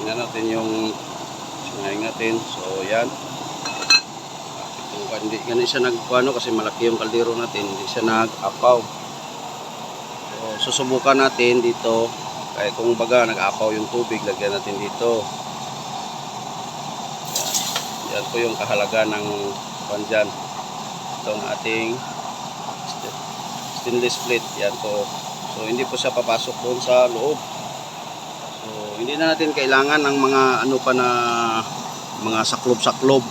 tingnan natin yung sinayang natin. So yan, hindi ganun siya nagkuano kasi malaki yung kaldero natin, hindi siya nag-apaw. So susubukan natin dito, kaya kung baga nag-apaw yung tubig, lagyan natin dito. Yan po yung kahalaga ng dyan. Itong ating stainless plate, yan po. So hindi po siya papasok doon sa loob. So hindi na natin kailangan ng mga ano pa na mga saklob-saklob.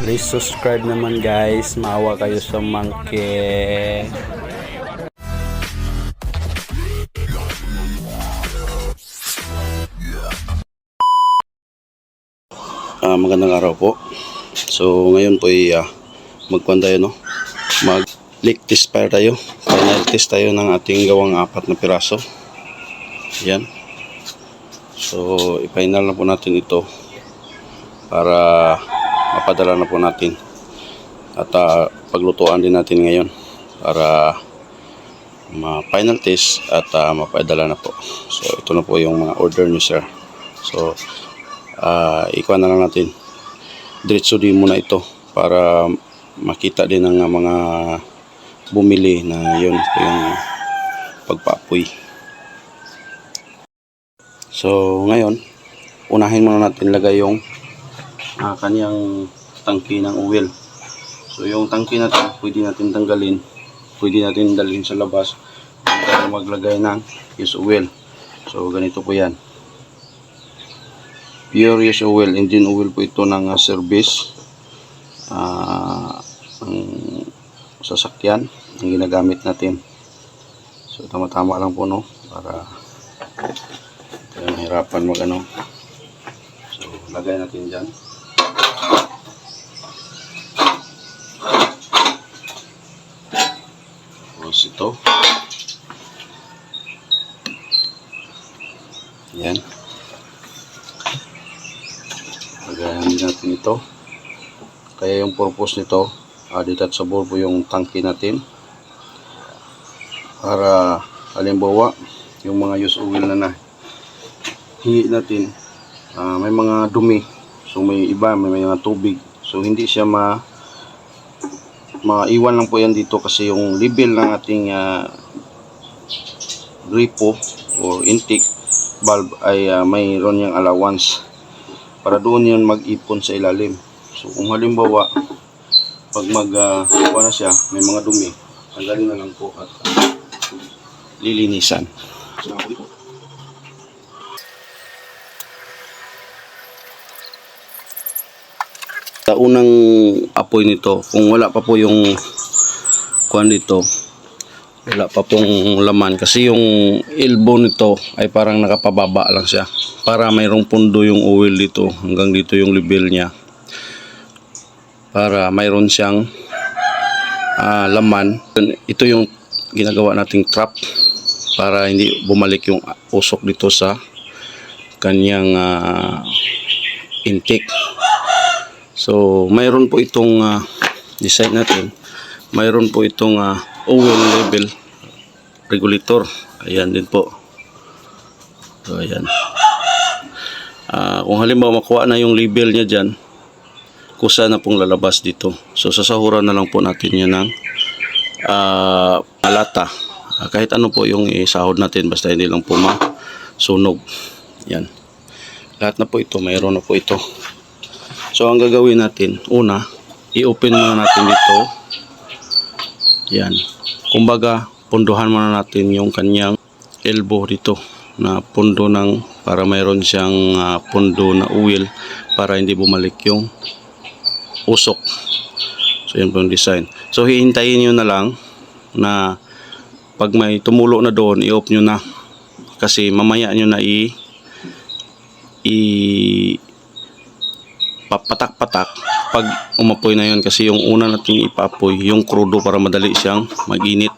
Please subscribe naman guys, maawa kayo sa monkey. Magandang araw po. So ngayon po ay magkuhan tayo, no? Mag leak test fire tayo. Final test tayo ng ating gawang 4 na piraso. Yan. So i-final na po natin ito para mapadala na po natin. At paglutuan din natin ngayon para ma-final test at mapadala na po. So ito na po yung mga order nyo, sir. So ikuha na lang natin, diretso din muna ito para makita din ng mga bumili na yun yung pagpaapoy. So ngayon unahin muna natin lagay yung kanyang tangki ng oil. So yung tangki natin pwede natin tanggalin, pwede natin dalhin sa labas para maglagay ng used oil. So ganito po yan, pure used oil, engine oil po ito ng service ang sasakyan ang ginagamit natin. So tama-tama lang po, no, para mahirapan mag ano. So lagay natin dyan. Tapos ito, yan, lagayan natin ito. Kaya yung purpose nito, detachable po yung tangke natin para halimbawa yung mga used oil na hingi natin, may mga dumi, so may iba, may mga tubig, so hindi siya maiwan lang po yan dito kasi yung level ng ating gripo o intake valve ay mayroon yung allowance para doon yun mag-ipon sa ilalim. So kung halimbawa pag kuha na siya, may mga dumi, tanggalin na lang po at lilinisan. Sa unang apoy nito, kung wala pa po yung kuha dito, wala pa pong laman kasi yung elbow nito ay parang nakapababa lang siya para mayroong pundo yung oil dito, hanggang dito yung level niya, para mayroon siyang laman. Ito yung ginagawa nating trap para hindi bumalik yung usok dito sa kanyang intake. So mayroon po itong design natin, mayroon po itong oil level regulator. Ayan din po. So ayan, kung halimbawa makuha na yung level niya dyan, kusa na pong lalabas dito. So sasahuran na lang po natin yan ng lata. Kahit ano po yung isahod natin, basta hindi lang po masunog. Yan, lahat na po ito, mayroon na po ito. So ang gagawin natin, una, i-open muna natin dito. Yan, kumbaga punduhan muna natin yung kanyang elbow dito na pundo ng, para mayroon siyang pundo na oil para hindi bumalik yung usok. So yan po yung design. So hihintayin nyo na lang na pag may tumulo na doon, i-off nyo na, kasi mamaya nyo na papatak-patak pag umapoy na yun, kasi yung una nating ipapoy yung crudo para madali siyang mag-init.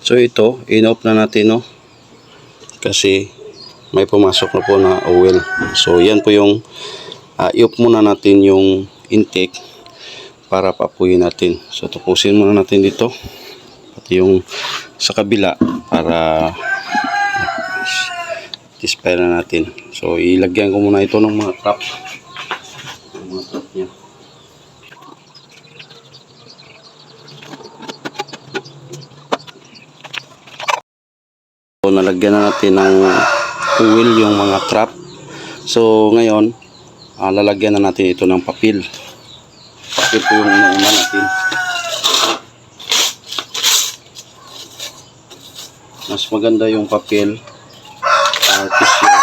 So ito, in-off na natin, no, kasi may pumasok na po na oil. So yan po yung i-off muna natin yung intake para papuyin natin. So tapusin muna natin dito. pati yung sa kabila para tispire na natin. So ilagyan ko muna ito ng mga trap. Yung mga trap niya. So nalagyan na natin ng oil yung mga trap. So ngayon lalagyan na natin ito ng papel. Papel po yung una natin. Mas maganda yung papel tissue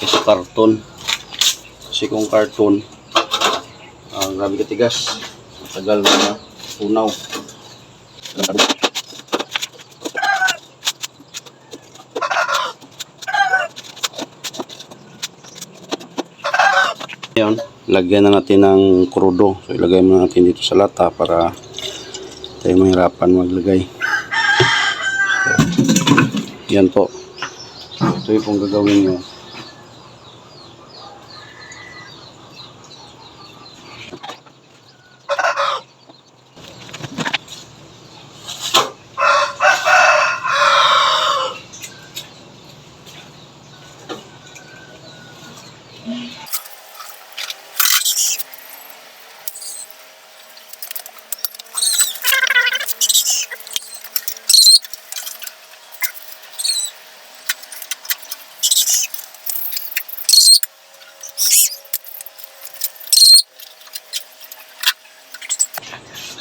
kaysa karton. Kasi kung karton grabe katigas, matagal na tunaw. Ngayon, lagyan na natin ng krudo. So ilagay muna natin dito sa lata para tayo mahirapan maglagay. So, yan po. Ito yung pong gagawin nyo.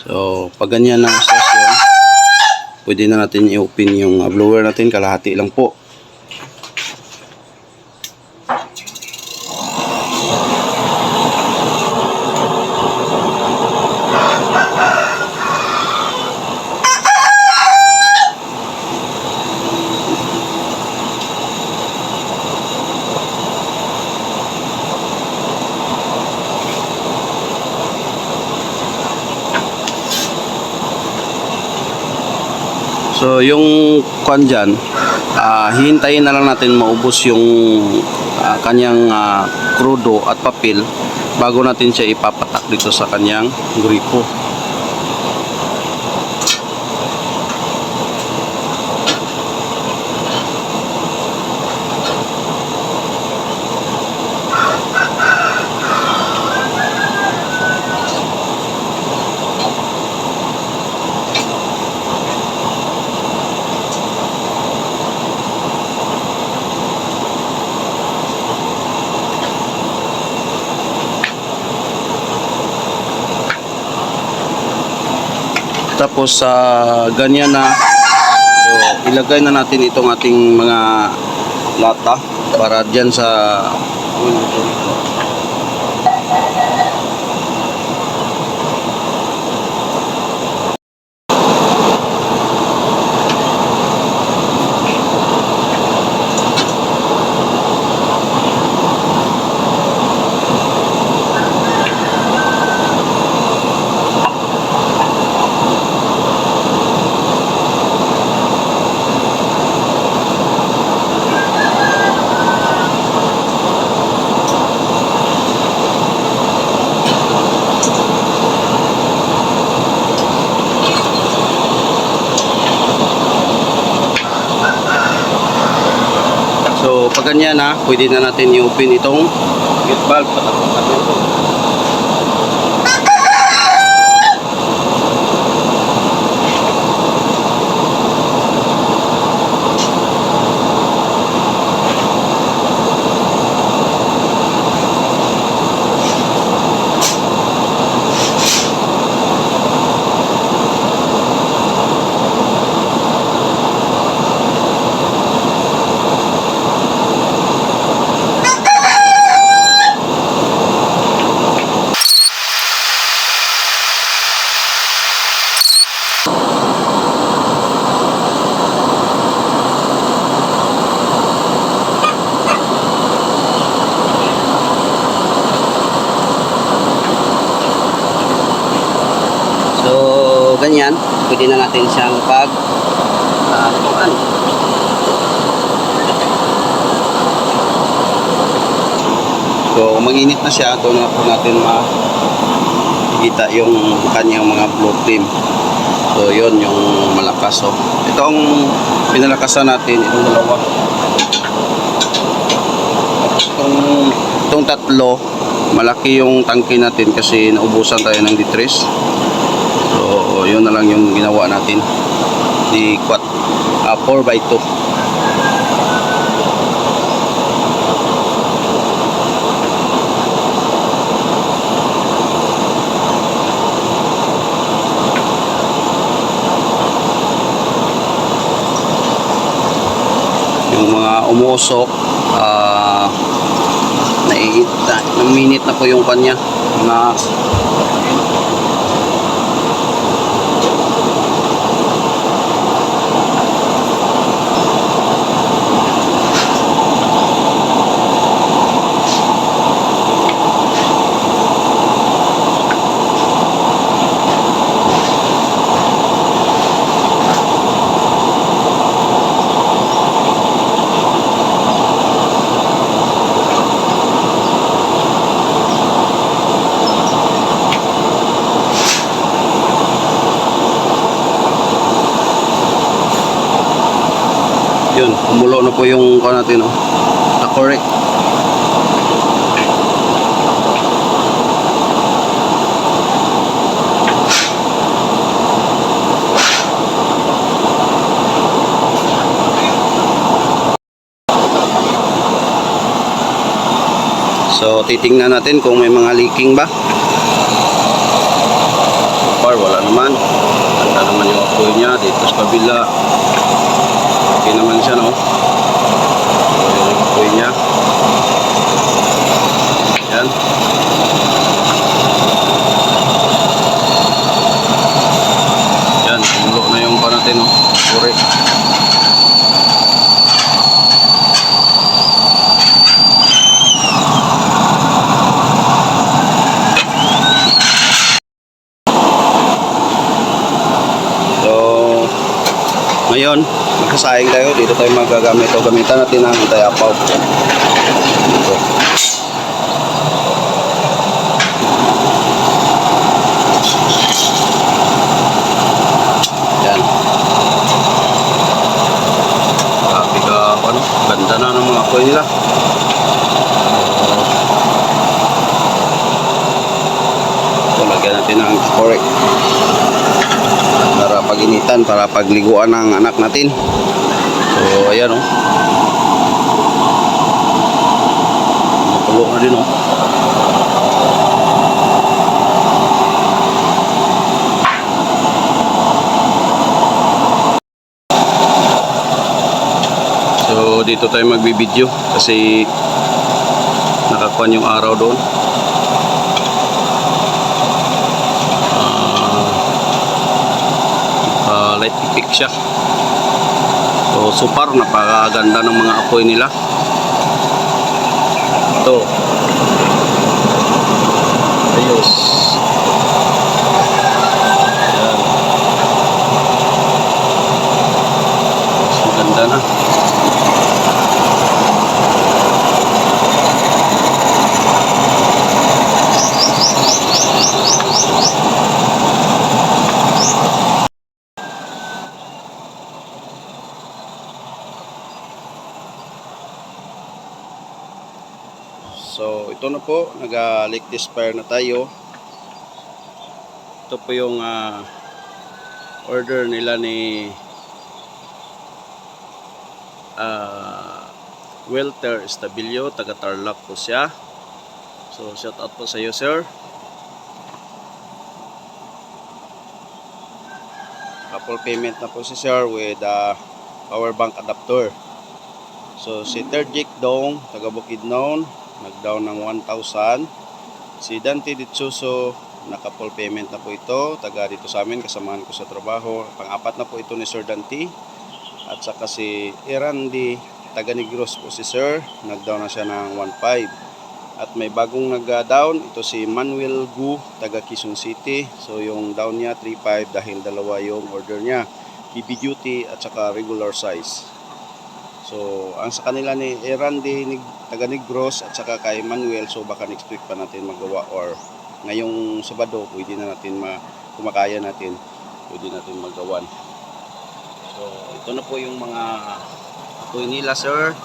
So, pag ganyan ang session, pwede na natin i-open yung blower natin. Kalahati lang po. So yung kwan dyan, hihintayin na lang natin maubos yung kanyang krudo at papel bago natin siya ipapatak dito sa kanyang gripo. Tapos ganyan na, so ilagay na natin itong ating mga lata para dyan sa pag ganyan na, pwede na natin i-open itong gate valve. Patakot natin ito. Ganyan, pwede na natin siyang tukan. So mag-init na siya, doon na po natin makikita yung kanyang mga blow flame. So yun yung malakas. So itong pinalakasan natin, itong dalawa. Itong tatlo, malaki yung tangke natin kasi naubusan tayo ng D3. So yun na lang yung ginawa natin. Di 4x2. Yung mga umusok, minute na po yung kanya na yun, kumulo na po yung natin, oh. Na-correct. So, titingnan natin kung may mga leaking ba. So far, wala naman. Ganda naman yung apoy niya dito sa kabila. Okay naman siya, no? Ayan yung apoy niya. Ayan. Ayan, kumulo na yung natin, no? Puri. Ngayon, magsasaing tayo. Dito tayo magagamit o gamitan natin ang anti-apaw. Ito. Yan. Grabe ka, ano, ganda na ng mga apoy nila. So, lagyan natin ang correct. Para paginitan, para pagliguan ng anak natin. So ayan, oh. Napulo na din, oh. So dito tayo magbibideo kasi nakakuan yung araw doon. Light effect siya. So far napakaganda ng mga apoy nila. Ito. Ayos. Ayan. Mas maganda na. So ito na po, nag-leak fire na tayo. Ito po yung order nila ni Welter Estabilio, taga Tarlac po siya. So shout out po sa iyo, sir. Full payment na po si sir with power bank adapter. So si Terjik Dong, taga Bukidnon, nag-down ng 1,000. Si Dante Ditsuso, naka-full payment na po ito. Taga dito sa amin, kasamahan ko sa trabaho. Pang-apat na po ito ni Sir Dante. At saka si Erandi, taga Negros po si Sir. Nag-down na siya ng 1,500. At may bagong nag-down. Ito si Manuel Gu, taga Quezon City. So yung down niya 3,500 dahil dalawa yung order niya. BB duty at saka regular size. So, ang sa kanila ni Erandi, taga Negros at saka kay Manuel, so baka next week pa natin magawa or ngayong Sabado, pwede na natin kumakaya natin. pwede natin magawan. So ito na po yung mga apoy nila, sir.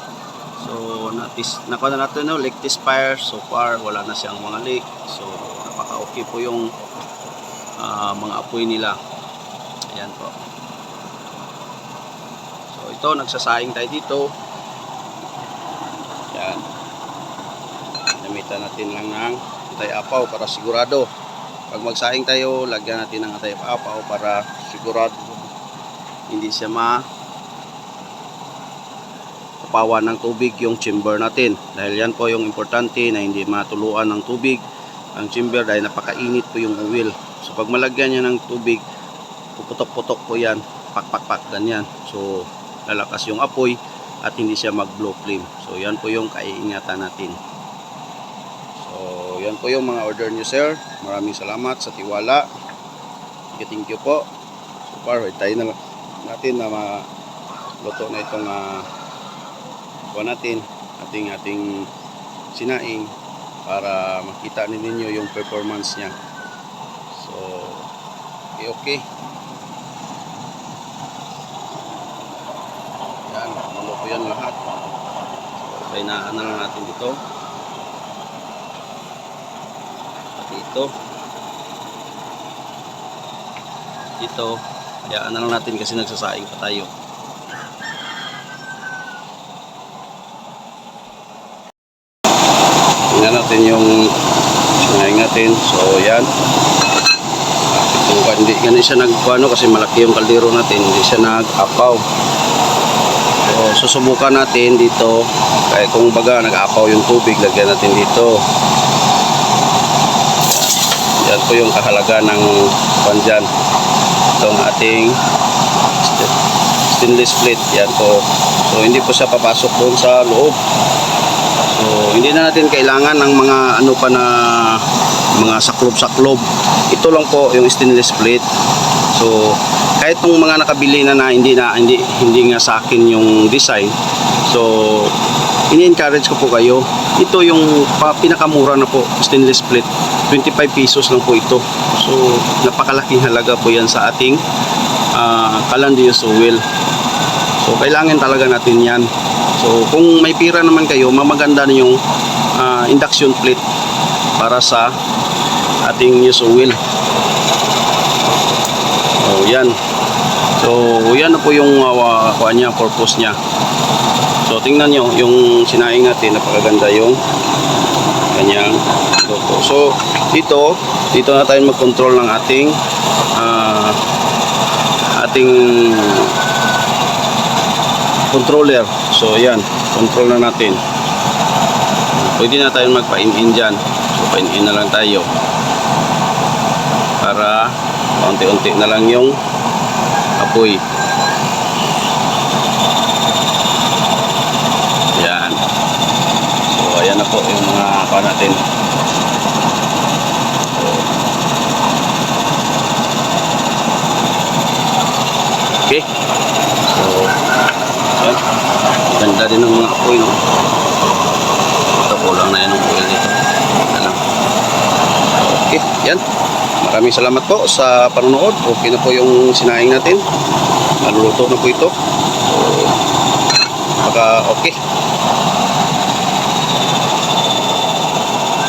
So nakuha na natin, no, leak test fire. So far wala na siyang mga leak. So napaka okay po yung mga apoy nila. Ayan po. So ito, nagsasaing tayo dito. Ayan. Gamitan natin lang ng antay-apaw para sigurado. Pag magsaing tayo, lagyan natin ng antay-apaw para sigurado hindi siya kapawan ng tubig yung chamber natin. Dahil yan po yung importante na hindi matuluan ng tubig ang chamber dahil napakainit po yung oil. So pag malagyan niya ng tubig, puputok-putok po yan, pak-pak-pak, ganyan. So lalakas yung apoy at hindi siya mag-blow flame. So yan po yung kaiingatan natin. So yan po yung mga order niyo, sir. Maraming salamat sa tiwala. Thank you po. So far, tayo na natin na maluto na itong natin ating sinaing para makita ninyo yung performance niya. So okay. Yan, maluto yan lahat. So kainaan na lang natin dito. Dito hayaan na lang natin kasi nagsasaing pa tayo. Tingnan natin yung sinaing natin. So yan, hindi ganun siya nagkuano kasi malaki yung kaldero natin, hindi siya nag-apaw. So susubukan natin dito, kaya kung baga nag-apaw yung tubig, lagyan natin dito. Yan po yung kahalaga ng pandyan. Itong ating stainless plate. Yan po. So hindi po siya papasok doon sa loob. So hindi na natin kailangan ng mga ano pa na mga saklob-saklob. Ito lang po yung stainless plate. So kahit ng mga nakabili na hindi nga sa akin yung design. So ini-encourage ko po kayo. Ito yung pinakamura na po, stainless plate. 25 pesos lang po ito. So napakalaking halaga po yan sa ating Calandios oil. So kailangan talaga natin yan. So kung may pira naman kayo, mamaganda na yung induction plate para sa ating news oil. So yan. So yan na po yung purpose niya. So tingnan nyo yung sinaing natin, napakaganda yung kanyang luto. So dito na tayo mag-control ng ating controller. So yan, control na natin. Pwede na tayo magpa-in-in dyan. So pa-in-in na lang tayo para unti-unti na lang yung apoy. Yan. So ayan na po yung mga pa natin. Okay. So yan. Ganda din ng mga apoy, no? Ito, kulang na yan ng oil dito. Okay, yan. Maraming salamat po sa panonood. Okay na po yung sinaing natin. Naluluto na po ito. So, okay.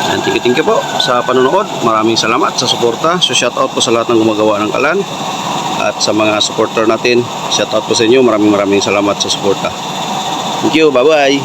And thank you po sa panonood. Maraming salamat sa suporta. So shoutout po sa lahat ng gumagawa ng kalan. At sa mga supporter natin, shoutout po sa inyo. Maraming salamat sa suporta. Thank you. Bye-bye.